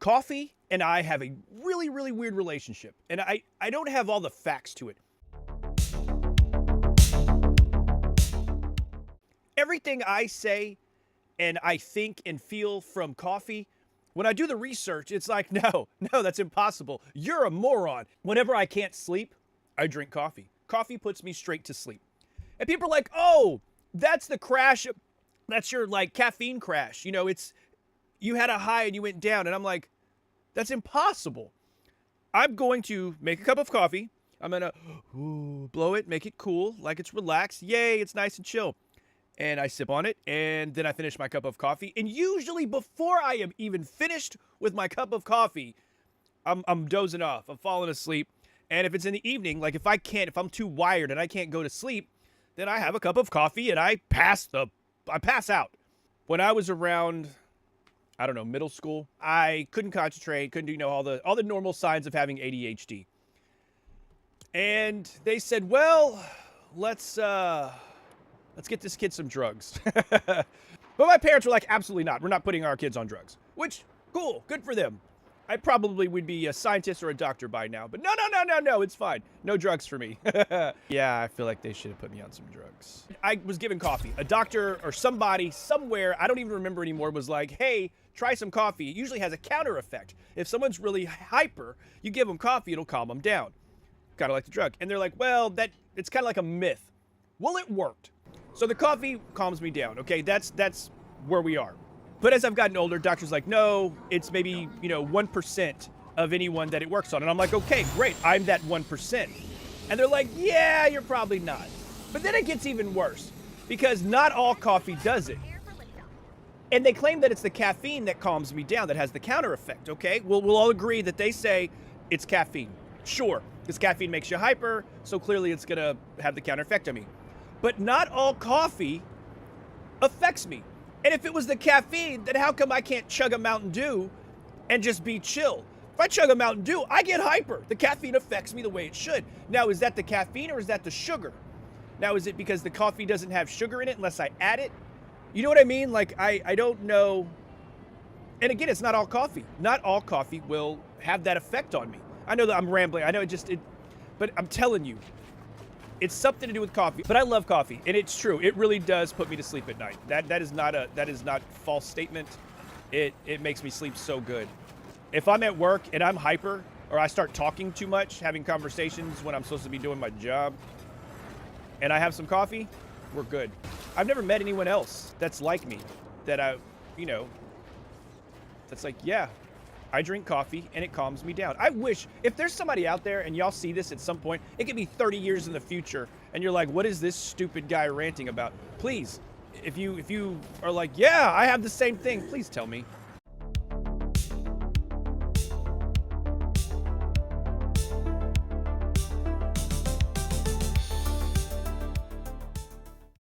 Coffee and I have a really, really weird relationship, and I don't have all the facts to it. Everything I say and I think and feel from coffee, when I do the research, it's like, no, that's impossible. You're a moron. Whenever I can't sleep, I drink coffee. Coffee puts me straight to sleep. And people are like, oh, that's the crash. That's your like caffeine crash. You know, you had a high and you went down. And I'm like, that's impossible. I'm going to make a cup of coffee. I'm going to blow it, make it cool, like it's relaxed. Yay, it's nice and chill. And I sip on it, and then I finish my cup of coffee. And usually before I am even finished with my cup of coffee, I'm dozing off. I'm falling asleep. And if it's in the evening, like if I'm too wired and I can't go to sleep, then I have a cup of coffee and I pass out. When I was around, I don't know, middle school, I couldn't concentrate, couldn't do, all the normal signs of having ADHD. And they said, well, let's get this kid some drugs. But my parents were like, absolutely not. We're not putting our kids on drugs. Which, cool, good for them. I probably would be a scientist or a doctor by now. But no, it's fine. No drugs for me. Yeah, I feel like they should have put me on some drugs. I was given coffee. A doctor or somebody somewhere, I don't even remember anymore, was like, hey, try some coffee. It usually has a counter effect. If someone's really hyper, you give them coffee, it'll calm them down. Kind of like the drug. And they're like, well, it's kind of like a myth. Well, it worked. So the coffee calms me down, okay? That's where we are. But as I've gotten older, doctors like, no, it's maybe, 1% of anyone that it works on. And I'm like, okay, great, I'm that 1%. And they're like, yeah, you're probably not. But then it gets even worse, because not all coffee does it. And they claim that it's the caffeine that calms me down, that has the counter effect, okay? We'll all agree that they say it's caffeine. Sure, because caffeine makes you hyper, so clearly it's gonna have the counter effect on me. But not all coffee affects me. And if it was the caffeine, then how come I can't chug a Mountain Dew and just be chill? If I chug a Mountain Dew, I get hyper. The caffeine affects me the way it should. Now, is that the caffeine or is that the sugar? Now, is it because the coffee doesn't have sugar in it unless I add it? You know what I mean? Like, I don't know. And again, it's not all coffee. Not all coffee will have that effect on me. I know that I'm rambling. I know but I'm telling you, it's something to do with coffee. But I love coffee, and it's true. It really does put me to sleep at night. That is not a false statement. It makes me sleep so good. If I'm at work and I'm hyper, or I start talking too much, having conversations when I'm supposed to be doing my job, and I have some coffee, we're good. I've never met anyone else that's like me, that's like, yeah, I drink coffee and it calms me down. I wish, if there's somebody out there and y'all see this at some point, it could be 30 years in the future, and you're like, what is this stupid guy ranting about? Please, if you are like, yeah, I have the same thing, please tell me.